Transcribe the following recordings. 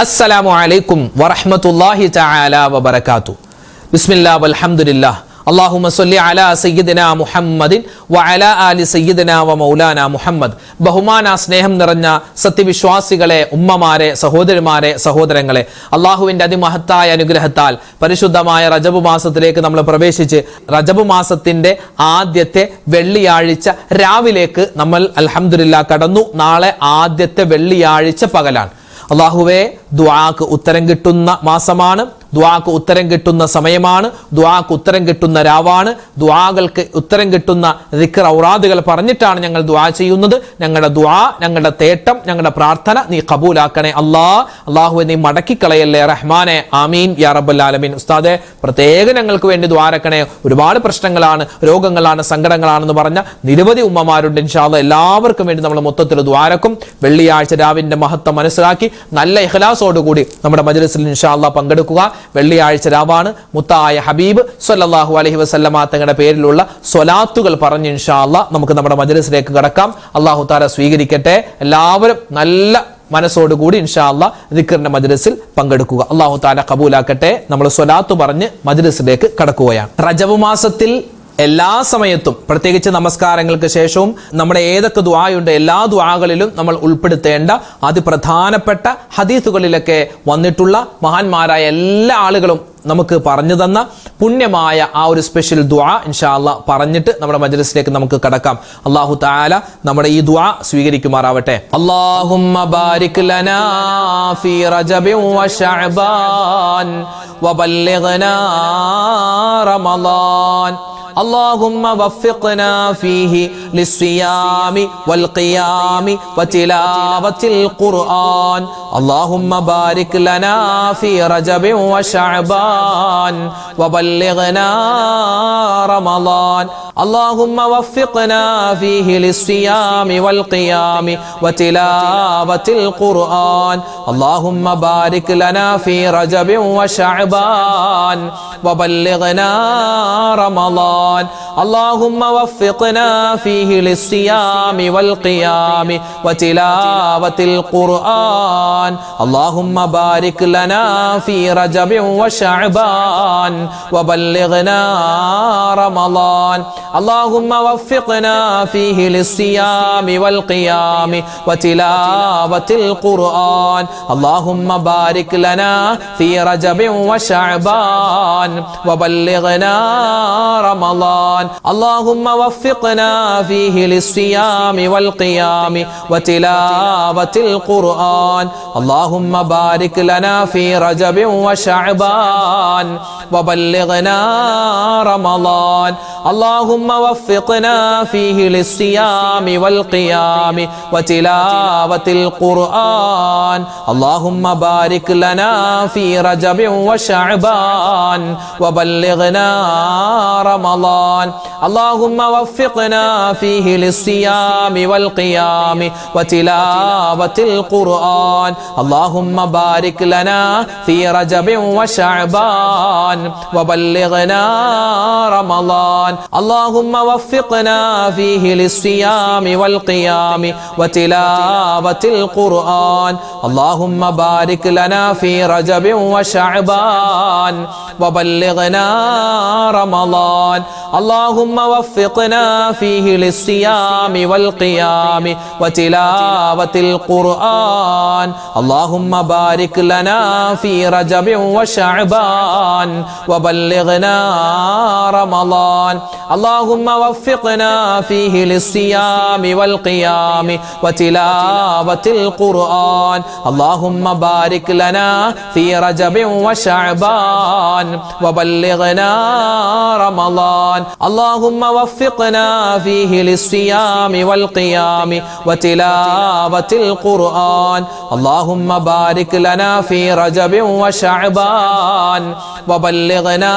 अस्सलामु अलैकुम वरहमतुल्लाहि तआला वबरकातु। बिस्मिल्लाह वल्हम्दुलिल्लाह। अल्लाहुम्मा सल्लि अला सय्यदिना മുഹമ്മദിൻ വഅലാ ആലി സയ്യിദിനാ വമൗലാനാ മുഹമ്മദ്. ബഹുമാന സ്നേഹം നിറഞ്ഞ സത്യവിശ്വാസികളെ, ഉമ്മമാരെ, സഹോദരിമാരെ, സഹോദരങ്ങളെ, അള്ളാഹുവിന്റെ അതിമഹത്തായ അനുഗ്രഹത്താൽ പരിശുദ്ധമായ റജബ് മാസത്തിലേക്ക് നമ്മൾ പ്രവേശിച്ച് റജബ് മാസത്തിന്റെ ആദ്യത്തെ വെള്ളിയാഴ്ച രാവിലേക്ക് നമ്മൾ അൽഹംദുലില്ലാഹ് കടന്നു. നാളെ ആദ്യത്തെ വെള്ളിയാഴ്ച പകലാണ്. അള്ളാഹുവേ, ദുആക്ക് ഉത്തരം കിട്ടുന്ന മാസമാണ്, ദുആക്ക് ഉത്തരം കിട്ടുന്ന സമയമാണ്, ദുആക്ക് ഉത്തരം കിട്ടുന്ന രാവാണ്. ദുആകൾക്ക് ഉത്തരം കിട്ടുന്ന ദിക്ർ ഔറാദുകൾ പറഞ്ഞിട്ടാണ് ഞങ്ങൾ ദുആ ചെയ്യുന്നത്. ഞങ്ങളുടെ ദുആ, ഞങ്ങളുടെ തേട്ടം, ഞങ്ങളുടെ പ്രാർത്ഥന നീ കബൂലാക്കണേ അല്ലാഹുവേ, നീ മടക്കിക്കളയല്ലേ റഹ്മാനെ. ആമീൻ യാ റബ്ബൽ ആലമീൻ. ഉസ്താദെ, പ്രത്യേകം ഞങ്ങൾക്ക് വേണ്ടി ദുആരക്കണേ. ഒരുപാട് പ്രശ്നങ്ങളാണ്, രോഗങ്ങളാണ്, സങ്കടങ്ങളാണെന്ന് പറഞ്ഞ നിരവധി ഉമ്മമാരുണ്ട്. ഇൻഷാ അല്ലാഹ് എല്ലാവർക്കും വേണ്ടി നമ്മൾ മൊത്തത്തിൽ ദുആരക്കും. വെള്ളിയാഴ്ച രാവിന്റെ മഹത്വം മനസ്സിലാക്കി നല്ല ഇഖ്ലാസോടുകൂടി നമ്മുടെ മജ്ലിസിൽ ഇൻഷാ അല്ലാഹ് പങ്കെടുക്കുക. വെള്ളിയാഴ്ച രാവാണ്. മുത്തായ ഹബീബ് സ്വല്ലല്ലാഹു അലൈഹി വസല്ലമ തങ്ങളുടെ പേരിലുള്ള സ്വലാത്തുകൾ പറഞ്ഞ് ഇൻഷാ അല്ലാഹ് നമുക്ക് നമ്മുടെ മജ്ലിസിലേക്ക് കടക്കാം. അല്ലാഹു തആല സ്വീകരിക്കട്ടെ. എല്ലാവരും നല്ല മനസ്സോടുകൂടി ഇൻഷാ അല്ലാഹ് ദിക്റിന്റെ മജ്ലിസിൽ പങ്കെടുക്കുക. അല്ലാഹു തആല കബൂലാക്കട്ടെ. നമ്മൾ സ്വലാത്ത് പറഞ്ഞ് മജ്ലിസിലേക്ക് കടക്കുകയാണ്. റജബ് മാസത്തിൽ എല്ലാ സമയത്തും, പ്രത്യേകിച്ച് നമസ്കാരങ്ങൾക്ക് ശേഷവും നമ്മുടെ ഏതൊക്കെ ദുആയുണ്ട് എല്ലാ ദുആകളിലും നമ്മൾ ഉൾപ്പെടുത്തേണ്ട അതിപ്രധാനപ്പെട്ട ഹദീസുകളിലൊക്കെ വന്നിട്ടുള്ള മഹാന്മാരായ എല്ലാ ആളുകളും നമുക്ക് പറഞ്ഞു തന്ന പുണ്യമായ ആ ഒരു സ്പെഷ്യൽ ദുആ ഇൻഷാ അല്ലാഹ് പറഞ്ഞിട്ട് നമ്മുടെ മജ്ലിസിലേക്ക് നമുക്ക് കടക്കാം. അല്ലാഹു തആല നമ്മുടെ ഈ ദുആ സ്വീകരിക്കുമാറാവട്ടെ. അല്ലാഹുമ്മ ബാരിക് ലനാ ഫീ റജബിൻ വ ശഅബാൻ വബല്ലിഗ്നാ റമളാൻ. اللهم وفقنا فيه للصيام والقيام وتلاوة القرآن. اللهم بارك لنا في رجب وشعبان وبلغنا رمضان. اللهم وفقنا فيه للصيام والقيام وتلاوة القرآن. اللهم بارك لنا في رجب وشعبان وبلغنا رمضان. اللهم وفقنا فيه للصيام والقيام وتلاوة القرآن. اللهم بارك لنا في رجب وشعبان وبلغنا رمضان. اللهم وفقنا فيه للصيام والقيام وتلاوة القرآن. اللهم بارك لنا في رجب وشعبان وبلغنا رمضان. اللهم وفقنا فيه للصيام والقيام وتلاوة القرآن. اللهم بارك لنا في رجب وشعبان وبلغنا رمضان. اللهم وفقنا فيه للصيام والقيام وتلاوة القرآن. اللهم بارك لنا في رجب وشعبان وبلغنا رمضان. اللهم وفقنا فيه للصيام والقيام وتلاوة القرآن. اللهم بارك لنا في رجب وشعبان وبلغنا رمضان. اللهم وفقنا فيه للصيام والقيام وتلاوة القرآن. اللهم بارك لنا في رجب وشعبان وبلغنا رمضان. اللهم وفقنا فيه للصيام والقيام وتلاوة القرآن. اللهم بارك لنا في رجب وشعبان وبلغنا رمضان. اللهم وفقنا فيه للصيام والقيام وتلاوة القرآن. اللهم بارك لنا في رجب وشعبان وبلغنا رمضان. اللهم وفقنا فيه للصيام والقيام وتلاوة القرآن. اللهم بارك لنا في رجب وشعبان وبلغنا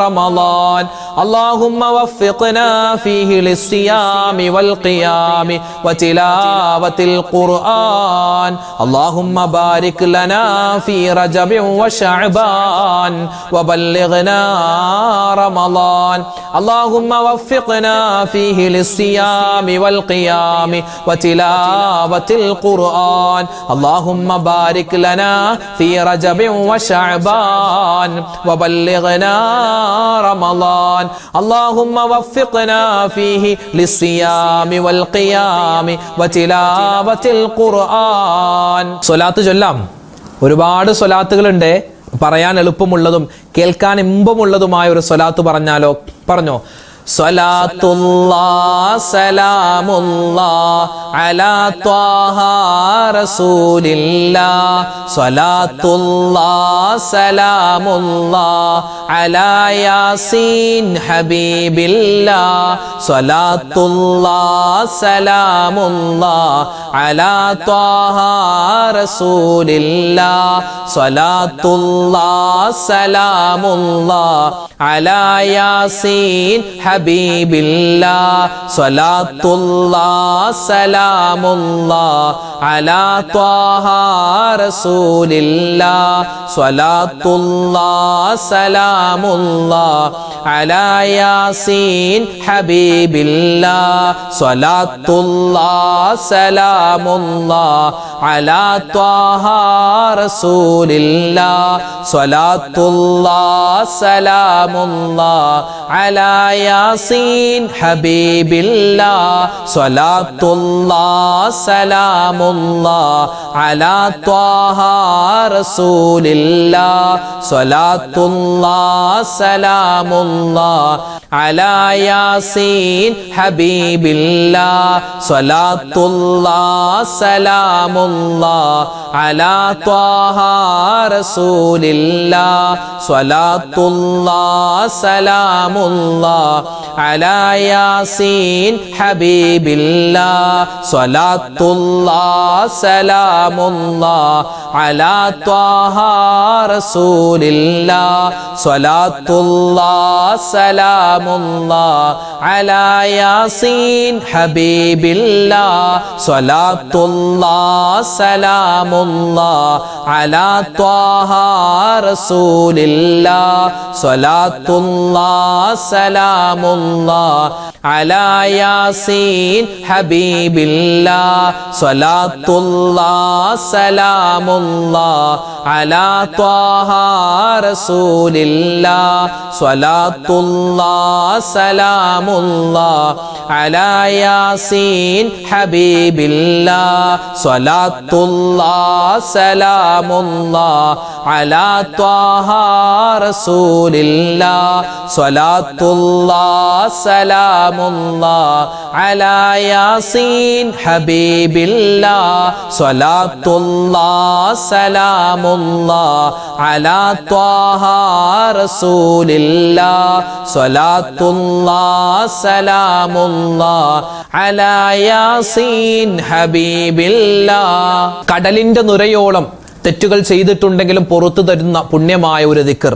رمضان. اللهم وفقنا فيه للصيام والقيام وتلاوة القرآن. اللهم بارك لنا في رجب وشعبان وبلغنا رمضان. اللهم وفقنا فيه للصيام والقيام وتلاوة القرآن اللهم بارك لنا في رجب وشعبان وبلغنا رمضان اللهم وفقنا فيه للصيام والقيام وتلاوة القرآن. സ്വലാത്ത് ചൊല്ലാം. ഒരുപാട് സ്വലാത്തുകളുണ്ട്. പറയാൻ എളുപ്പമുള്ളതും കേൾക്കാൻ ഇമ്പമുള്ളതുമായ ഒരു സ്വലാത്ത് പറഞ്ഞാലോ? പറഞ്ഞോ. സ്വലാത്തുല്ലാഹ് സലാമുല്ലാഹ് അലാ ത്വാഹ റസൂലില്ലാഹ് സ്വലാത്തുല്ലാഹ് സലാമുല്ലാഹ് അലാ യാസീൻ ഹബീബില്ലാഹ് സ്വലാത്തുല്ലാഹ് സലാമുല്ലാഹ് അലാ ത്വാഹ റസൂലില്ലാഹ് സ്വലാത്തുല്ലാഹ് സലാമുല്ലാഹ് അലാ യാസീൻ ഹബീബില്ലാഹ് സ്വലാത്തുല്ലാഹ് സലാമുല്ലാഹ് അലാ ത്വാഹ റസൂലില്ലാഹ് സ്വലാത്തുല്ലാഹ് സലാമുല്ലാഹ് അലാ യാസീൻ ഹബീബില്ലാഹ് സ്വലാത്തുല്ലാഹ് സലാമുല്ലാഹ് അലാ ത്വാഹ റസൂലില്ലാഹ് സ്വലാത്തുല്ലാഹ് സലാമുല്ലാഹ് അലാ യാസീൻ ഹബീബില്ലാഹ് സ്വലാത്തുല്ലാഹ് സലാമുല്ലാഹ് അലാ ത്വാഹ റസൂലില്ലാഹ് സ്വലാത്തുല്ലാഹ് സലാമുല്ലാഹ് അലാ യാസീൻ ഹബീബില്ലാഹ് സ്വലാത്തുല്ലാഹ് സലാമുല്ലാഹ് അലാ ത്വാഹ റസൂലില്ലാഹ് സ്വലാത്തുല്ലാഹ് സലാമുല്ലാഹ് അലാ യാസീൻ ഹബീബില്ലാഹ് സ്വലാത്തുല്ലാഹ് സലാമുല്ലാഹ് അലാ ത്വാഹ റസൂലില്ലാഹ് സ്വലാത്തുല്ലാഹ് സലാമുല്ലാഹ് അലാ യാസീൻ ഹബീബില്ലാഹ് സ്വലാത്തുല്ലാഹ് സലാമുല്ലാഹ് അലാ ത്വാഹ റസൂലില്ലാഹ് സ്വലാത്തുല്ലാഹ് സലാമുല്ലാഹ് അലാ യാസീൻ ഹബീബില്ലാഹ് സ്വലാത്തുല്ലാഹ് സലാമുല്ലാഹ് അലാ ത്വാഹ റസൂലില്ലാഹ് സ്വലാത്തുല്ലാഹ് സലാമുല്ലാഹ് അലാ യാസീൻ ഹബീബില്ലാഹ് സ്വലാത്തുല്ലാഹ് സലാമുല്ലാഹ് അലാ ത്വാഹ റസൂലില്ലാഹ് സ്വലാത്തുല്ലാഹ് സലാമുല്ലാഹ് അലാ യാസീൻ ഹബീബില്ലാഹ് സ്വലാത്തുല്ലാഹ് സലാമുല്ലാഹ് അലാ ത്വാഹ റസൂലില്ലാഹ് സ്വലാത്തുല്ലാഹ് സലാമുല്ലാഹ് അലാ യാസീൻ ഹബീബില്ലാഹ്. കടലിന്റെ നുരയോളം തെറ്റുകൾ ചെയ്തിട്ടുണ്ടെങ്കിലും പുറത്തു തരുന്ന പുണ്യമായ ഒരു ദിക്ർ.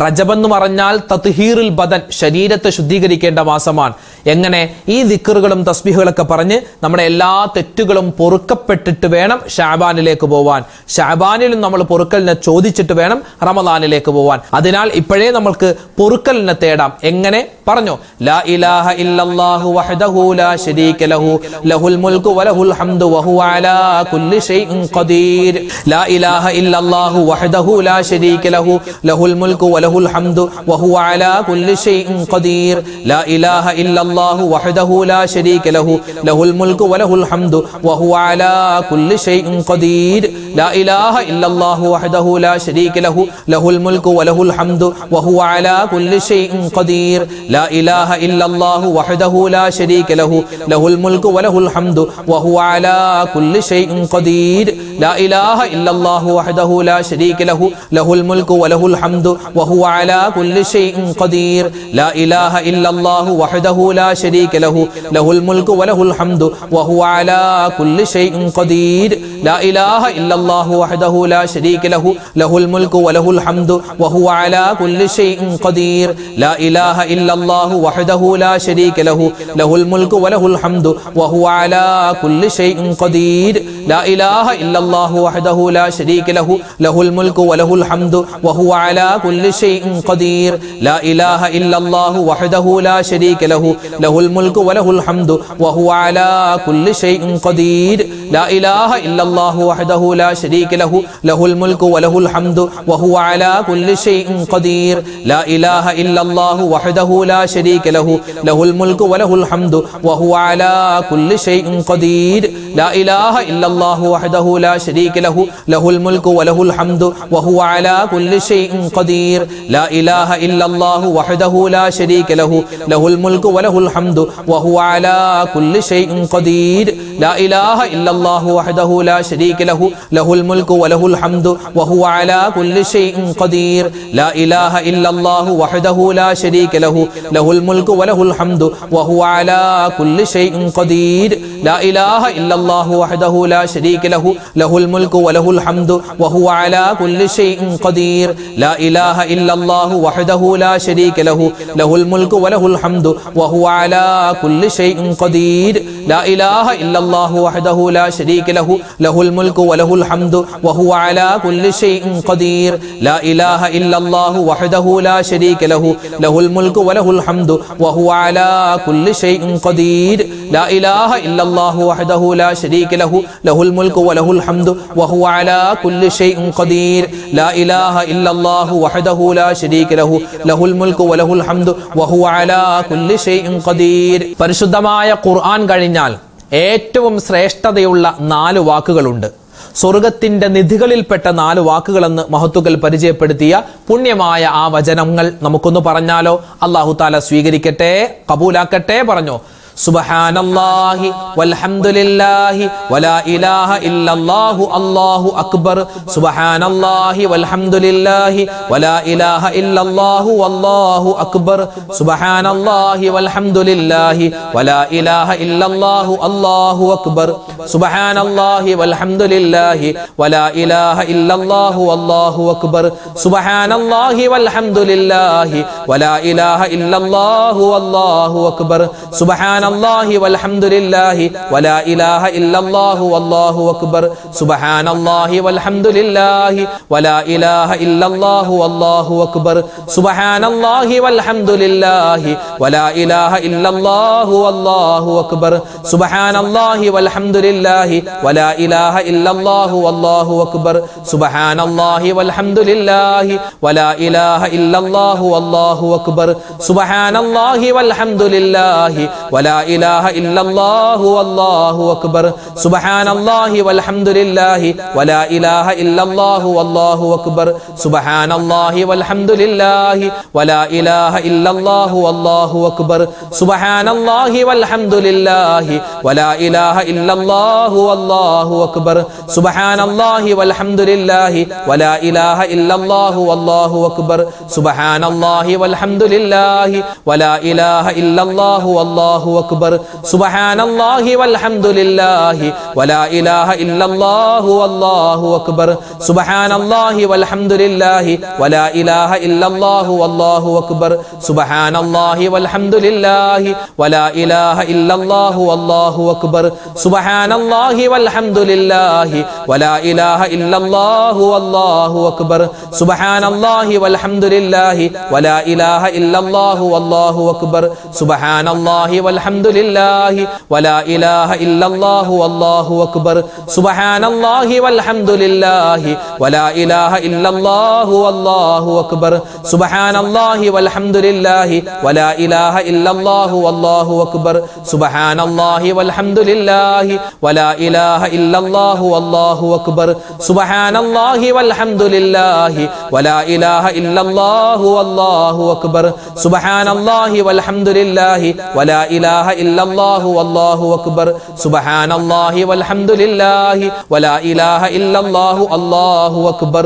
റജബ് എന്ന് പറഞ്ഞാൽ തത്ഹീറുൽ ബദൻ, ശരീരത്തെ ശുദ്ധീകരിക്കേണ്ട മാസമാണ്. എങ്ങനെ? ഈ ദിക്റുകളും തസ്ബീഹുകളൊക്കെ പറഞ്ഞ് നമ്മുടെ എല്ലാ തെറ്റുകളും പൊറുക്കപ്പെട്ടിട്ട് വേണം ഷഅബാനിലേക്ക് പോവാൻ. ഷഅബാനിലും നമ്മൾ പൊറുക്കലിനെ ചോദിച്ചിട്ട് വേണം റമദാനിലേക്ക് പോവാൻ. അതിനാൽ ഇപ്പോഴേ നമ്മൾക്ക് പൊറുക്കലിനെ തേടാം. എങ്ങനെ? പറഞ്ഞോ. ലാ ഇലാഹ ഇല്ലല്ലാഹു വഹ്ദഹു ലാ ശരീക ലഹു ലഹുൽ മുൽക്കു വലഹുൽ ഹംദു വഹുവ അലാ കുല്ലി ഷൈഇൻ ഖദീർ. ലാ ഇലാഹ ഇല്ലല്ലാഹു വഹ്ദഹു ലാ ശരീക ലഹു ലഹുൽ മുൽക്കു വലഹുൽ ഹംദു വഹുവ അലാ കുല്ലി ഷൈഇൻ ഖദീർ. ലാ ഇലാഹ ഇല്ലല്ലാഹു വഹ്ദഹു ലാ ശരീക ലഹു ലഹുൽ മുൽക്കു വലഹുൽ ഹംദു വഹുവ അലാ കുല്ലി ഷൈഇൻ ഖദീർ. ലാ ഇലാഹ ഇല്ലല്ലാഹു വഹ്ദഹു ലാ ശരീക ലഹു ലഹുൽ മുൽക്കു വലഹുൽ ഹംദു വഹുവ അലാ കുല്ലി ഷൈഇൻ ഖദീർ. ലാ ഇലാഹ ഇല്ലല്ലാഹു വഹ്ദഹു ലാ ശരീക ലഹു ലഹുൽ മുൽക്കു വലഹുൽ ഹംദു വഹുവ അലാ കുല്ലി ഷൈഇൻ ഖദീർ. ലാ ഇലാഹ ഇല്ലല്ലാഹു വഹ്ദഹു ലാ ശരീക ലഹു ലഹുൽ മുൽക്കു വലഹുൽ ഹംദു വഹുവ അലാ കുല്ലി ഷൈഇൻ ഖദീർ. ലാ ഇലാഹ ഇല്ലല്ലാഹു വഹ്ദഹു ലാ ശരീക ലഹു ലഹുൽ മുൽക്കു വലഹുൽ ഹംദു വഹുവ അലാ കുല്ലി ഷൈഇൻ ഖദീർ. ലാ ഇലാഹ ഇല്ലല്ലാഹു വഹ്ദഹു ലാ ശരീക ലഹു ലഹുൽ മുൽക്കു വലഹുൽ ഹംദു വഹുവ അലാ കുല്ലി ഷൈഇൻ ഖദീർ ലാ ഇലാഹ ഇല്ലല്ലാഹു വഹ്ദഹു ലാ ശരീക ലഹു ലഹുൽ മുൽക്കു വലഹുൽ ഹംദു വഹുവ അലാ കുല്ലി ഷൈഇൻ ഖദീർ ലാ ഇലാഹ ഇല്ലല്ലാഹു വഹ്ദഹു ലാ ശരീക ലഹു ലഹുൽ മുൽക്കു വലഹുൽ ഹംദു വഹുവ അലാ കുല്ലി ഷൈഇൻ ഖദീർ ലാ ഇലാഹ ഇല്ലല്ലാഹു വഹ്ദഹു ലാ ശരീക ലഹു ലഹുൽ മുൽക്കു വലഹുൽ ഹംദു വഹുവ അലാ കുല്ലി ഷൈഇൻ ഖദീർ ലാ ഇലാഹ ഇല്ലല്ലാഹു വഹ്ദഹു ലാ ശരീക ലഹു ലഹുൽ മുൽക്കു വലഹുൽ ഹംദു വഹുവ അലാ കുല്ലി ഷൈഇൻ ഖദീർ ലാ ഇലാഹ ഇല്ലല്ലാഹു വഹ്ദഹു ലാ ശരീക ലഹു ലഹുൽ മുൽക്കു വലഹുൽ ഹംദു വഹുവ അലാ കുല്ലി ഷൈഇൻ ഖദീർ ലാ ഇലാഹ ഇല്ലല്ലാഹു വഹ്ദഹു ലാ ശരീക ലഹു ലഹുൽ മുൽക്കു വലഹുൽ ഹംദു വഹുവ അലാ കുല്ലി ഷൈഇൻ ഖദീർ ലാ ഇലാഹ ഇല്ലല്ലാഹു വഹ്ദഹു ലാ ശരീക ലഹു ലഹുൽ മുൽക്കു വലഹുൽ ഹംദു വഹുവ അലാ കുല്ലി ഷൈഇൻ ഖദീർ ലാ ഇലാഹ ഇല്ലല്ലാഹു വഹ്ദഹു ലാ ശരീക ലഹു ലഹുൽ മുൽക്കു വലഹുൽ ഹംദു വഹുവ അലാ കുല്ലി ഷൈഇൻ ഖദീർ ലാ ഇലാഹ ഇല്ലല്ലാഹു വഹ്ദഹു ലാ ശരീക ലഹു ലഹുൽ മുൽക്കു വലഹുൽ ഹംദു വഹുവ അലാ കുല്ലി ഷൈഇൻ ഖദീർ ലാ ഇലാഹ ഇല്ലല്ലാഹു വഹ്ദഹു ലാ ശരീക ലഹു ലഹുൽ മുൽക്കു വലഹുൽ ഹംദു വഹുവ അലാ കുല്ലി ഷൈഇൻ ഖദീർ ലാ ഇലാഹ ഇല്ലല്ലാഹു വഹ്ദഹു ലാ ശരീക ലഹു ലഹുൽ മുൽക്കു വലഹുൽ ഹംദു വഹുവ അലാ കുല്ലി ഷൈഇൻ ഖദീർ ലാ ഇലാഹ ഇല്ലല്ലാഹു വഹ്ദഹു ലാ ശരീക ലഹു ലഹുൽ മുൽക്കു വലഹുൽ ഹംദു വഹുവ അലാ കുല്ലി ഷൈഇൻ ഖദീർ ലാ ഇലാഹ ഇല്ലല്ലാഹു വഹ്ദഹു ലാ ശരീക ലഹു ലഹുൽ മുൽക്കു വലഹുൽ ഹംദു വഹുവ അലാ കുല്ലി ഷൈഇൻ ഖദീർ ലാ ഇലാഹ ഇല്ലല്ലാഹു വഹ്ദഹു ലാ ശരീക ലഹു ലഹുൽ മുൽക്കു വലഹുൽ ഹംദു വഹുവ അലാ കുല്ലി ഷൈഇൻ ഖദീർ ലാ ഇലാഹ ഇല്ലല്ലാഹു വഹ്ദഹു ലാ ശരീക ലഹു ലഹുൽ മുൽക്കു വലഹുൽ ഹംദു വഹുവ അലാ കുല്ലി ഷൈഇൻ ഖദീർ. പരിശുദ്ധമായ ഖുർആൻ കഴിഞ്ഞാൽ ഏറ്റവും ശ്രേഷ്ഠതയുള്ള 4 വാക്കുകളുണ്ട്. സ്വർഗത്തിന്റെ നിധികളിൽപ്പെട്ട 4 വാക്കുകളെന്ന് മഹത്തുക്കൾ പരിചയപ്പെടുത്തിയ പുണ്യമായ ആ വചനങ്ങൾ നമുക്കൊന്ന് പറഞ്ഞാലോ? അല്ലാഹു തആല സ്വീകരിക്കട്ടെ, കബൂലാക്കട്ടെ. പറഞ്ഞു: സുബ്ഹാനല്ലാഹി വൽഹംദുലില്ലാഹി വലാ ഇലാഹ ഇല്ലല്ലാഹു അല്ലാഹു അക്ബർ. സുബ്ഹാനല്ലാഹി വൽഹംദുലില്ലാഹി വലാ ഇലാഹ ഇല്ലല്ലാഹു വല്ലാഹു അക്ബർ. സുബ്ഹാനല്ലാഹി വൽഹംദുലില്ലാഹി വലാ ഇലാഹ ഇല്ലല്ലാഹു അല്ലാഹു അക്ബർ. സുബ്ഹാനല്ലാഹി വൽഹംദുലില്ലാഹി വലാ ഇലാഹ ഇല്ലല്ലാഹു വല്ലാഹു അക്ബർ. സുബ്ഹാനല്ലാഹി വൽഹംദുലില്ലാഹി വലാ ഇലാഹ ഇല്ലല്ലാഹു വല്ലാഹു അക്ബർ. സുബ്ഹാനല്ലാഹി വൽഹംദുലില്ലാഹി വലാ ഇലാഹ ഇല്ലല്ലാഹു വല്ലാഹു അക്ബർ. സുബ്ഹാനല്ലാഹി വൽഹംദുലില്ലാഹി വലാ ഇലാഹ ഇല്ലല്ലാഹു വല്ലാഹു അക്ബർ. സുബ്ഹാനല്ലാഹി വൽഹംദുലില്ലാഹി വലാ ഇലാഹ ഇല്ലല്ലാഹു വല്ലാഹു അക്ബർ. സുബ്ഹാനല്ലാഹി വൽഹംദുലില്ലാഹി വലാ ഇലാഹ ഇല്ലല്ലാഹു വല്ലാഹു അക്ബർ. സുബ്ഹാനല്ലാഹി വൽഹംദുലില്ലാഹി വലാ ഇലാഹ ഇല്ലല്ലാഹു വല്ലാഹു അക്ബർ. സുബ്ഹാനല്ലാഹി വൽഹംദുലില്ലാഹി വലാ ഇലാഹ ഇല്ലല്ലാഹു വല്ലാഹു അക്ബർ. സുബ്ഹാനല്ലാഹി വൽഹംദുലില്ലാഹി വലാ ഇലാഹ ഇല്ലല്ലാഹു വല്ലാഹു അക്ബർ. സുബ്ഹാനല്ലാഹി വൽഹംദുലില്ലാഹി വലാ ഇലാഹ ഇല്ലല്ലാഹു വല്ലാഹു അക്ബർ. സുബ്ഹാനല്ലാഹി വൽഹംദുലില്ലാഹി വലാ ഇലാഹ ഇല്ലല്ലാഹു വല്ലാഹു അക്ബർ. സുബ്ഹാനല്ലാഹി വൽഹംദുലില്ലാഹി വലാ ഇലാഹ ഇല്ലല്ലാഹു വല്ലാഹു അക്ബർ. സുബ്ഹാനല്ലാഹി വൽഹംദുലില്ലാഹി വലാ ഇലാഹ ഇല്ലല്ലാഹു വല്ലാഹു അക്ബർ. സുബ്ഹാനല്ലാഹി വൽഹംദുലില്ലാഹി വലാ ഇലാഹ ഇല്ലല്ലാഹു വല്ലാഹു അക്ബർ. സുബ്ഹാനല്ലാഹി വൽഹംദുലില്ലാഹി വലാ ഇലാഹ ഇല്ലല്ലാഹു വല്ലാഹു അക്ബർ. സുബ്ഹാനല്ലാഹി വൽഹംദുലില്ലാഹി വലാ ഇലാഹ ഇല്ലല്ലാഹു വല്ലാഹു അക്ബർ. സുബ്ഹാനല്ലാഹി വൽഹംദുലില്ലാഹി വലാ ഇലാഹ ഇല്ലല്ലാഹു വല്ലാഹു അക്ബർ. സുബ്ഹാനല്ലാഹി വൽഹംദുലില്ലാഹി വലാ ഇലാഹ ഇല്ലല്ലാഹു വല്ലാഹു അക്ബർ. സുബ്ഹാനല്ലാഹി വൽഹംദുലില്ലാഹി വലാ ഇലാഹ ഇല്ലല്ലാഹു വല്ലാഹു അക്ബർ. സുബ്ഹാനല്ലാഹി വൽഹംദുലില്ലാഹി വലാ ഇലാഹ ഇല്ലല്ലാഹു വല്ലാഹു അക്ബർ. സുബ്ഹാനല്ലാഹി വൽഹംദുലില്ലാഹി വലാ ഇലാഹ ഇല്ലല്ലാഹു വല്ലാഹു അക്ബർ. സുബ്ഹാനല്ലാഹി വൽഹംദുലില്ലാഹി വലാ ഇലാഹ ഇല്ലല്ലാഹു വല്ലാഹു അക്ബർ. സുബ്ഹാനല്ലാഹി വൽഹംദുലില്ലാഹി വലാ ഇലാഹ ഇല്ലല്ലാഹു വല്ലാഹു അക്ബർ. സുബ്ഹാനല്ലാഹി വൽഹംദുലില്ലാഹി വലാ ഇലാഹ ഇല്ലല്ലാഹു വല്ലാഹു അക്ബർ. സുബ്ഹാനല്ലാഹി വൽഹംദുലില്ലാഹി വലാ ഇലാഹ ഇല്ലല്ലാഹു അല്ലാഹു അക്ബർ.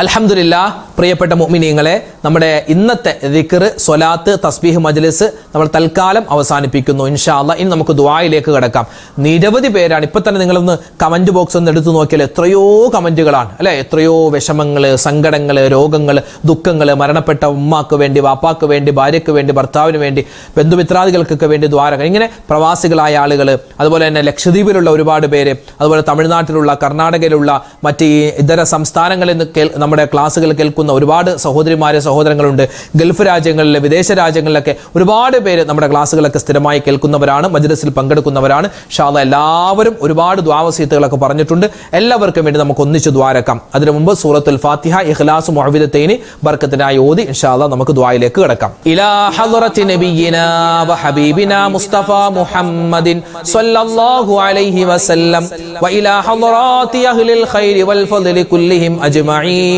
അൽഹംദുലില്ലാഹ്, പ്രിയപ്പെട്ട മുഅ്മിനീങ്ങളെ, നമ്മുടെ ഇന്നത്തെ ദിക്ർ, സ്വലാത്ത്, തസ്ബീഹ് മജ്ലിസ് നമ്മൾ തൽക്കാലം അവസാനിപ്പിക്കുന്നു. ഇൻഷാ അല്ലാഹ് ഇനി നമുക്ക് ദുആയിലേക്ക് കടക്കാം. നിരവധി പേരാണ്. ഇപ്പൊ തന്നെ നിങ്ങളൊന്ന് കമന്റ് ബോക്സ് ഒന്ന് എടുത്തു നോക്കിയാൽ എത്രയോ കമന്റുകളാണ് അല്ലെ. എത്രയോ വിഷമങ്ങള്, സങ്കടങ്ങള്, രോഗങ്ങള്, ദുഃഖങ്ങള്, മരണപ്പെട്ട ഉമ്മാക്ക് വേണ്ടി, വാപ്പാക്ക് വേണ്ടി, ഭാര്യയ്ക്ക് വേണ്ടി, ഭർത്താവിന് വേണ്ടി, ബന്ധുമിത്രാദികൾക്കൊക്കെ വേണ്ടി ദ്വാരകൾ, ഇങ്ങനെ പ്രവാസികളായ ആളുകൾ, അതുപോലെ തന്നെ ലക്ഷദ്വീപിലുള്ള ഒരുപാട് പേര്, അതുപോലെ തമിഴ്നാട്ടിലുള്ള, കർണാടകയിലുള്ള, മറ്റ് ഇതര സംസ്ഥാനങ്ങളിൽ നിന്ന് നമ്മുടെ ക്ലാസ്സുകൾ കേൾക്കുന്ന ഒരുപാട് സഹോദരിമാരെ, സഹോദരങ്ങളുണ്ട്. ഗൾഫ് രാജ്യങ്ങളിൽ, വിദേശ രാജ്യങ്ങളിലൊക്കെ ഒരുപാട് പേര് നമ്മുടെ ക്ലാസ്സുകളൊക്കെ സ്ഥിരമായി കേൾക്കുന്നവരാണ്, മജ്ലിസിൽ പങ്കെടുക്കുന്നവരാണ്. ഇൻഷാ അല്ലാഹ് എല്ലാവരും ഒരുപാട് ദുആ വസീയത്തുകളൊക്കെ പറഞ്ഞിട്ടുണ്ട്. എല്ലാവർക്കും വേണ്ടി നമുക്ക് ഒന്നിച്ച് ദ്വാരക്കാം. അതിനു മുമ്പ് സൂറത്തുൽ ഫാത്തിഹ, ഇഖ്ലാസ്, മുഅവ്വിദത്തൈനി ബർക്കത്തിനായി ഓതി ഇൻഷാ അല്ലാഹ് നമുക്ക് ദുആയിലേക്ക് കടക്കാം. ഇലാ ഹദ്റത്തി നബിയിനാ വ ഹബീബിനാ മുസ്തഫ മുഹമ്മദിൻ സ്വല്ലല്ലാഹു അലൈഹി വസല്ലം വ ഇലാ ഹദ്റാത്തി അഹ്ലിൽ ഖൈരി വൽ ഫദ്ലി കുല്ലിഹിം അജ്മഈൻ.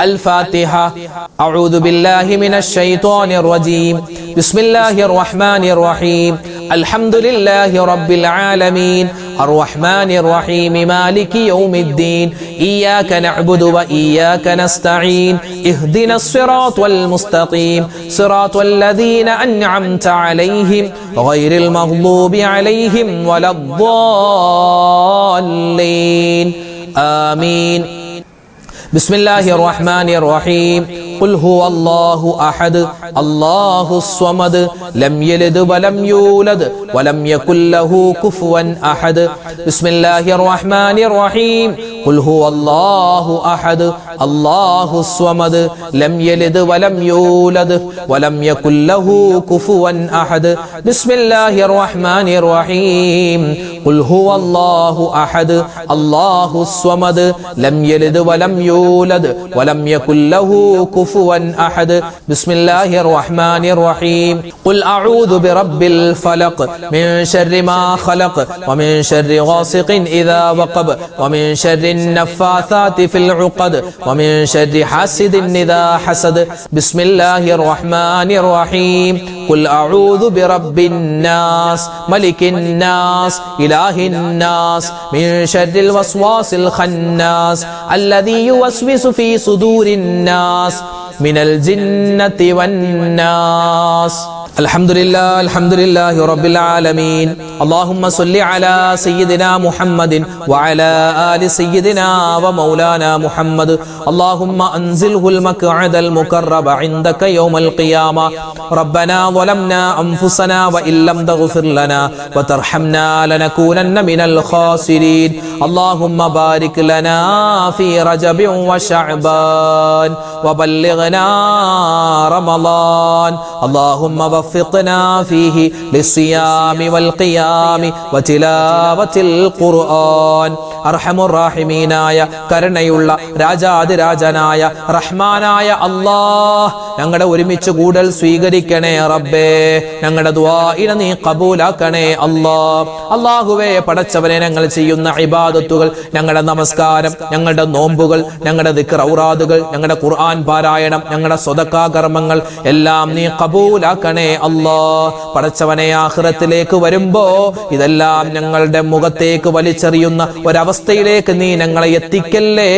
الفاتحة. أعوذ بالله من الشيطان الرجيم. بسم الله الرحمن الرحيم. الحمد لله رب العالمين الرحمن الرحيم مالك يوم الدين إياك نعبد وإياك نستعين اهدنا الصراط المستقيم صراط الذين أنعمت عليهم غير المغضوب عليهم ولا الضالين آمين. بسم الله الرحمن الرحيم. قل هو الله أحد الله الصمد لم يلد ولم يولد ولم يكن له كفوا أحد. بسم الله الرحمن الرحيم. قل هو الله أحد الله الصمد لم يلد ولم يولد ولم يكن له كفوا أحد. بسم الله الرحمن الرحيم. قل هو الله أحد الله الصمد لم يلد ولم يولد ولم يكن له كفوا أحد. بسم الله الرحمن الرحيم. قل أعوذ برب الفلق من شر ما خلق ومن شر غاسق إذا وقب ومن شر النفاثات في العقد ومن شر حاسد إذا حسد. بسم الله الرحمن الرحيم. قل أعوذ برب الناس ملك الناس إله الناس من شر الوسواس الخناس الذي يوسوس في صدور الناس من الجنة والناس. الحمد لله رب العالمين. اللهم صل على سيدنا محمد وعلى آل سيدنا ومولانا محمد. اللهم أنزله المقعد المقرب عندك يوم القيامة. ربنا ظلمنا أنفسنا وإن لم تغفر لنا وترحمنا لنكونن من الخاسرين. اللهم بارك لنا في رجب وشعبان وبلغنا رمضان. اللهم وفقنا فيه للصيام والقيام وتلاوة القرآن. അർഹമുർ റഹീമീനായ കരുണയുള്ള രാജാതിരാജനായ റഹ്മാനായ അല്ലാഹ്, ഞങ്ങളുടെ ഒരുമിച്ച് കൂടൽ സ്വീകരിക്കണേ റബ്ബേ. ഞങ്ങളുടെ ദുആഇനെ നീ ഖബൂലാക്കണേ അല്ലാഹ്. അല്ലാഹുവേ, പടച്ചവനെ, ഞങ്ങൾ ചെയ്യുന്ന ഇബാദത്തുകൾ, ഞങ്ങളുടെ നമസ്കാരം, ഞങ്ങളുടെ നോമ്പുകൾ, ഞങ്ങളുടെ ദിക്ർ ഔറാദുകൾ, ഞങ്ങളുടെ ഖുർആൻ പാരായണം, ഞങ്ങളുടെ സ്വതക്കാ കർമ്മങ്ങൾ എല്ലാം നീ ഖബൂലാക്കണേ അല്ലാഹ്. പടച്ചവനെ, ആഖിറത്തിലേക്ക് വരുമ്പോ ഇതെല്ലാം ഞങ്ങളുടെ മുഖത്തേക്ക് വലിച്ചെറിയുന്ന ഒരവസ്ഥയിലേക്ക് നീ ഞങ്ങളെ എത്തിക്കല്ലേ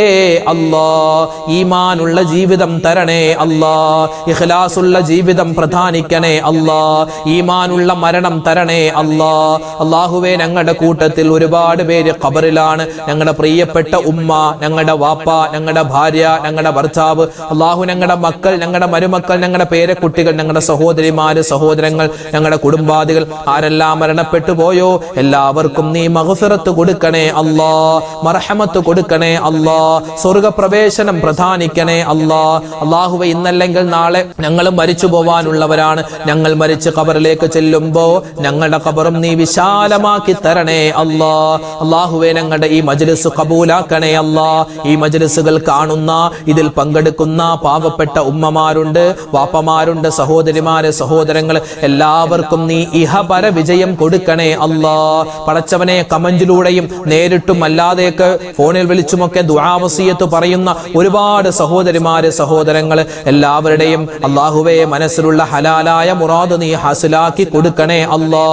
അല്ലാഹ്. ഈമാനുള്ള ജീവിതം തരണേ അല്ലാഹ്. ഇഖ്ലാസുള്ള ജീവിതം പ്രധാനിക്കണേ അല്ലാഹ്. ഈമാനുള്ള മരണം തരണേ അല്ലാഹ്. അല്ലാഹുവേ, ഞങ്ങളുടെ കൂട്ടത്തിൽ ഒരുപാട് പേര് ഖബറിലാണ്. ഞങ്ങളുടെ പ്രിയപ്പെട്ട ഉമ്മ, ഞങ്ങളുടെ വാപ്പ, ഞങ്ങളുടെ ഭാര്യ, ഞങ്ങളുടെ ഭർത്താവ്, അല്ലാഹു, ഞങ്ങളുടെ മക്കൾ, ഞങ്ങളുടെ മരുമക്കൾ, ഞങ്ങളുടെ പേരക്കുട്ടികൾ, ഞങ്ങളുടെ സഹോദരിമാര്, സഹോദരങ്ങൾ, ഞങ്ങളുടെ കുടുംബാദികൾ ആരെല്ലാം മരണപ്പെട്ടു പോയോ എല്ലാവർക്കും നീ മഗ്ഫിറത്ത് കൊടുക്കണേ അല്ലാഹ്. മർഹമത്ത് കൊടുക്കണേ അല്ലാഹ്. സ്വർഗ്ഗപ്രവേശനം പ്രധാനിക്കണേ അല്ലാഹ്. അല്ലാഹുവേ, ഇന്നല്ലെങ്കിൽ നാളെ ഞങ്ങൾ മരിച്ചു പോവാനുള്ളവരാണ്. ഞങ്ങൾ മരിച്ച് ഖബറിലേക്ക് ചെല്ലുമ്പോ ഞങ്ങളുടെ ഖബറും നീ വിശാലമാക്കി തരണേ അല്ലാഹ്. അല്ലാഹുവേ, ഞങ്ങളുടെ ഈ മജ്ലിസ് ഖബൂലാക്കണേ അല്ലാഹ്. ഈ മജ്ലിസുകൾ കാണുന്ന, ഇതിൽ പങ്കെടുക്കുന്ന പാവപ്പെട്ട ഉമ്മമാരുണ്ട്, വാപ്പമാരുണ്ട്, സഹോദരിമാര്, സഹോദരങ്ങൾ എല്ലാവർക്കും നീ ഇഹപര വിജയം കൊടുക്കണേ അല്ലാഹ്. പടച്ചവനെ, കമന്റിലൂടെയും നേരിട്ടും അല്ലാതെയൊക്കെ ഫോണിൽ വിളിച്ചുമൊക്കെ ദുആ വസിയത്ത് പറയുന്ന ഒരുപാട് സഹോദരിമാര്, സഹോദരങ്ങൾ എല്ലാവരുടെയും എല്ലാവരുടെയും അല്ലാഹുവേ മനസ്സിലുള്ള ഹലാലായ മുറാദ് നീ ഹാസിലാക്കി കൊടുക്കണേ അല്ലാ.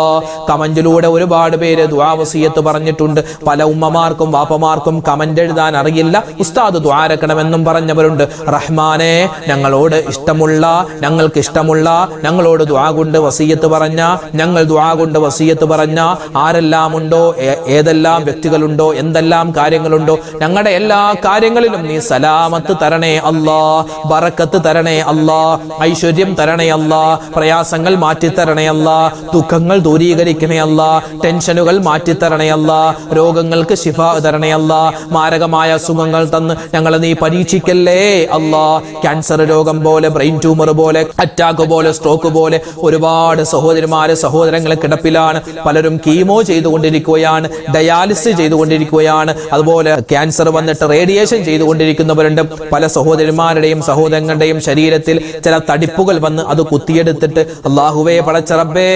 കമന്റിലൂടെ ഒരുപാട് പേര് ദുആ വസിയത്ത് പറഞ്ഞിട്ടുണ്ട്. പല ഉമ്മമാർക്കും വാപ്പമാർക്കും കമന്റ് എഴുതാൻ അറിയില്ല, ഉസ്താദ് ദുആ രക്കണമെന്നും പറഞ്ഞവരുണ്ട്. റഹ്മാനെ, ഞങ്ങളോട് ഇഷ്ടമുള്ള, ഞങ്ങൾക്ക് ഇഷ്ടമുള്ള, ഞങ്ങളോട് ദുആ കൊണ്ട് വസിയത്ത് പറഞ്ഞ, ഞങ്ങൾ ദുആ കൊണ്ട് വസിയത്ത് പറഞ്ഞ ആരെല്ലാം ഉണ്ടോ, ഏതെല്ലാം വ്യക്തികളുണ്ടോ, എന്തെല്ലാം കാര്യങ്ങളുണ്ടോ, ഞങ്ങളുടെ എല്ലാ കാര്യങ്ങളിലും നീ സലാമത്ത് തരണേ അല്ലാ, ബറക്കത്ത് തരണേ അല്ലാ, ഐശ്വര്യം തരണേ അല്ലാ, പ്രയാസങ്ങൾ മാറ്റിത്തരണേ അല്ലാ, ദുഃഖങ്ങൾ ദൂരീകരിക്കണേ അല്ലാ, ടെൻഷനുകൾ മാറ്റിത്തരണേ അല്ലാ, രോഗങ്ങൾക്ക് ശിഫാ തരണേ അല്ലാ, മാരകമായ അസുഖങ്ങൾ തന്ന് ഞങ്ങളെ നീ പരീക്ഷിക്കല്ലേ അല്ലാ. ക്യാൻസർ രോഗം പോലെ, ബ്രെയിൻ ട്യൂമർ പോലെ, അറ്റാക്ക് പോലെ, സ്ട്രോക്ക് പോലെ ഒരുപാട് സഹോദരിമാര് സഹോദരങ്ങളെ കിടപ്പിലാണ്. പലരും കീമോ ചെയ്തുകൊണ്ടിരിക്കുകയാണ്, ഡയാലിസിസ് ചെയ്തുകൊണ്ടിരിക്കുകയാണ്. അതുപോലെ ക്യാൻസർ വന്നിട്ട് റേഡിയേഷൻ ചെയ്തുകൊണ്ടിരിക്കുന്നവരുണ്ട്. പല സഹോദരിമാരുടെയും സഹോദരങ്ങളുടെയും ശരീരത്തിൽ ചില തടിപ്പുകൾ വന്ന് അത് കുത്തിയെടുത്തിട്ട് അല്ലാഹുവേ പടച്ച റബ്ബേ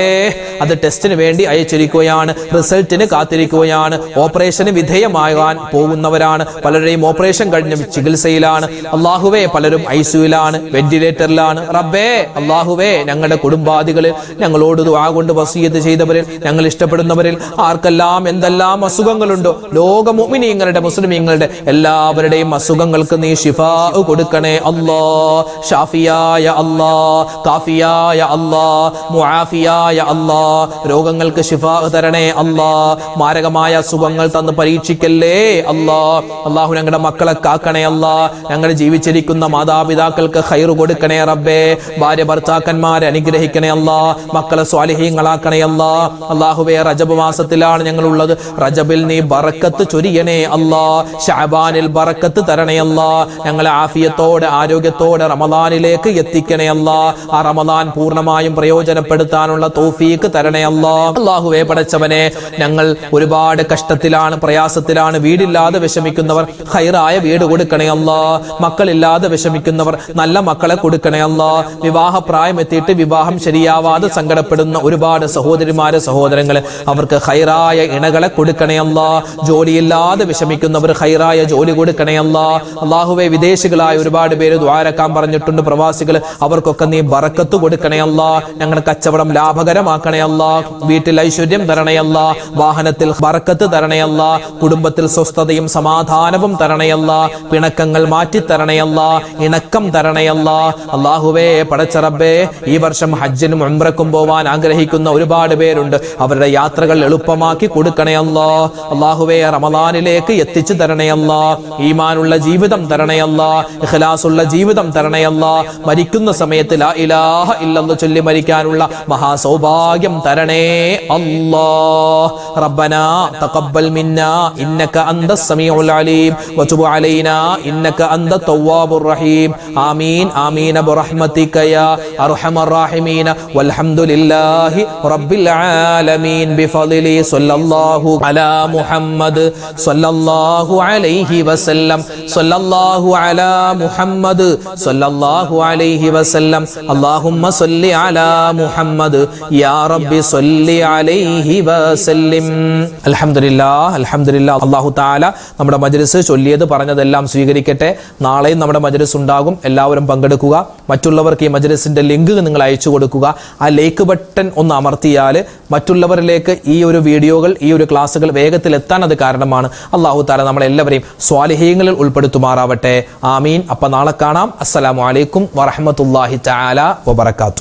അത് ടെസ്റ്റിന് വേണ്ടി അയച്ചിരിക്കുകയാണ്, റിസൾട്ടിന് കാത്തിരിക്കുകയാണ്. ഓപ്പറേഷന് വിധേയമാകാൻ പോകുന്നവരാണ്. പലരുടെയും ഓപ്പറേഷൻ കഴിഞ്ഞ ചികിത്സയിലാണ്. അല്ലാഹുവേ പലരും ഐസിയുലാണ്, വെന്റിലേറ്ററിലാണ്. റബ്ബേ അല്ലാഹുവേ ഞങ്ങളുടെ കുടുംബാദികളിൽ ഞങ്ങളോട് ദുആ കൊണ്ട് വസിയത്ത് ചെയ്തവരിൽ, ഞങ്ങൾ ഇഷ്ടപ്പെടുന്നവരിൽ ആർക്കെല്ലാം എന്തെല്ലാം അസുഖങ്ങളുണ്ടോ, ലോക മുഅ്മിനീങ്ങളുടെ മുസ്ലിമീങ്ങളുടെ എല്ലാവരുടെയും അസുഖങ്ങൾക്ക് നീ ശിഫാ കൊടുക്കണേ അല്ലാ. ഷാഫിയായ അല്ലാ, കാഫിയായ അല്ലാ, മുആഫിയായ അല്ലാ, രോഗങ്ങൾക്ക് ശിഫാ തരണേ അല്ലാ. മാരകമായ അസുഖങ്ങൾ തന്ന് പരീക്ഷിക്കല്ലേ അല്ലാ. അല്ലാഹു ഞങ്ങളുടെ മക്കളെ കാക്കണേ അല്ലാ. ഞങ്ങൾ ജീവിച്ചിരിക്കുന്ന മാതാപിതാക്കൾക്ക് ഖൈർ കൊടുക്കണേ റബ്ബേ. ഭാര്യ ഭർത്താക്കന്മാരെ അനുഗ്രഹിക്കണേ അല്ലാ. മക്കളെ സ്വാലിഹീങ്ങളാക്കണേ അല്ലാ. അല്ലാഹുവേ റജബ് മാസത്തിലാണ് ഞങ്ങൾ ഉള്ളത്. റജബിൽ നീ ബറക്കത്ത് ചൊരിയണേ അല്ലാ. ശഅബാനിൽ ബറക്കത്ത് തരണേ അല്ലാ. ഞങ്ങളെ ആഫിയത്തോടെ ആരോഗ്യത്തോടെ റമദാനിലേക്ക് എത്തിക്കണേ അല്ലാ. ആ റമദാൻ പൂർണ്ണമായും പ്രയോജനപ്പെടുത്താനുള്ള തൗഫീഖ് തരണേ അല്ലാ. അല്ലാഹുവേ പടച്ചവനെ, ഞങ്ങൾ ഒരുപാട് കഷ്ടത്തിലാണ്, പ്രയാസത്തിലാണ്. വീടില്ലാതെ വിഷമിക്കുന്നവർ ഖൈറായ വീട് കൊടുക്കണേ അല്ലാ. മക്കളില്ലാതെ വിഷമിക്കുന്നവർ നല്ല മക്കളെ കൊടുക്കണേ അല്ലാ. വിവാഹപ്രായം എത്തിയിട്ട് വിവാഹം ശരിയാവാതെ സങ്കടപ്പെടുന്ന ഒരുപാട് സഹോദരിമാരെ സഹോദരങ്ങളെ അവർക്ക് ഖൈറായ ഇണകളെ കൊടുക്കണേ അല്ലാ. ജോലിയില്ലാതെ വിഷമിക്കുന്നവർ ഖൈറായ ജോലി കൊടുക്കണേ അല്ലാ. അല്ലാഹുവേ വിദേശികളായ ഒരുപാട് പേര് ദുആ രക്കാൻ പറഞ്ഞിട്ടുണ്ട്, പ്രവാസികൾ, അവർക്കൊക്കെ നീ ബറക്കത്ത് കൊടുക്കണേ അല്ലാ. ഞങ്ങളുടെ കച്ചവടം ലാഭകരമാക്കണേ അല്ലാ. വീട്ടിൽ ഐശ്വര്യം തരണേ അല്ലാ. വാഹനത്തിൽ ബറക്കത്ത് തരണേ അല്ലാ. കുടുംബത്തിൽ സ്വസ്ഥതയും സമാധാനവും തരണേ അല്ലാ. പിണക്കങ്ങൾ മാറ്റി തരണേ അല്ലാ. ഇണക്കം തരണേ അല്ലാ. അല്ലാഹുവേ പടച്ച റബ്ബേ, ഈ വർഷം ഹജ്ജിനും ഉംറക്കും പോവാൻ ആഗ്രഹിക്കുന്ന ഒരുപാട് പേരുണ്ട്. അവരുടെ യാത്രകൾ എളുപ്പമാക്കി കൊടുക്കണേ അല്ലാ. അല്ലാഹുവേ റമദാനിലേക്ക് എത്തിച്ചു തരണേ അല്ലാ. ഈമാനുള്ള ജീവിതം തരണേ അല്ലാ. ഇഖ്ലാസുള്ള ജീവിതം തരണേ അല്ലാ. മരിക്കുന്ന സമയത്ത് ലാ ഇലാഹ ഇല്ലല്ലാഹ് ചൊല്ലി മരിക്കാനുള്ള മഹാസൗഭാഗ്യം തരണേ അല്ലാ. റബ്ബനാ തഖബ്ബൽ മിന്നാ ഇന്നക അന്തസ് സമീഉൽ അലീം വതുബ് അലൈനാ ഇന്നക അന്തത് തവ്വാബുർ റഹീം. ആമീൻ ആമീൻ ബിറഹ്മതിക യാ അർഹമർ റഹീമീൻ. വൽഹംദുലില്ലാഹി റബ്ബിൽ ആലമീൻ ബിഫദ്ലി സ്വല്ലല്ലാഹു അലാ മുഹമ്മദ് സ്വല്ലല്ലാഹു അലൈഹി വസല്ലം. സ്വല്ലല്ലാഹു അലാ മുഹമ്മദ് സ്വല്ലല്ലാഹു അലൈഹി വസല്ലം. അല്ലാഹുമ്മ സ്വല്ലി അലാ മുഹമ്മദ് യാ റബ്ബി സ്വല്ലി അലൈഹി വസല്ലം. അൽഹംദുലില്ലാഹ് അൽഹംദുലില്ലാഹ്. അല്ലാഹു തആല നമ്മുടെ മജ്ലിസ് ചൊല്ലിയത് പറഞ്ഞതെല്ലാം സ്വീകരിക്കട്ടെ. നാളെയും നമ്മുടെ മജ്ലിസ് ഉണ്ടാകും. എല്ലാവരും പങ്കെടുക്കുക. മറ്റുള്ളവർക്ക് ഈ മജ്ലിസിന്റെ ലിങ്ക് നിങ്ങൾ അയച്ചു കൊടുക്കുക. ആ ലൈക്ക് ബട്ടൺ ഒന്ന് അമർത്തിയാൽ മറ്റുള്ളവരിലേക്ക് ഈ ഒരു വീഡിയോകൾ, ഈ ഒരു ക്ലാസ്സുകൾ വേഗത്തിൽ എത്താൻ അത് കാരണമാണ്. അല്ലാഹു തആല നമ്മളെല്ലാവരെയും സ്വാലിഹീങ്ങളിൽ ഉൾപ്പെടുത്തുമാറാവട്ടെ. ആമീൻ. അപ്പം നാളെ കാണാം. അസ്സലാമു അലൈക്കും വറഹ്മത്തുള്ളാഹി തആല വബറകാതുഹു.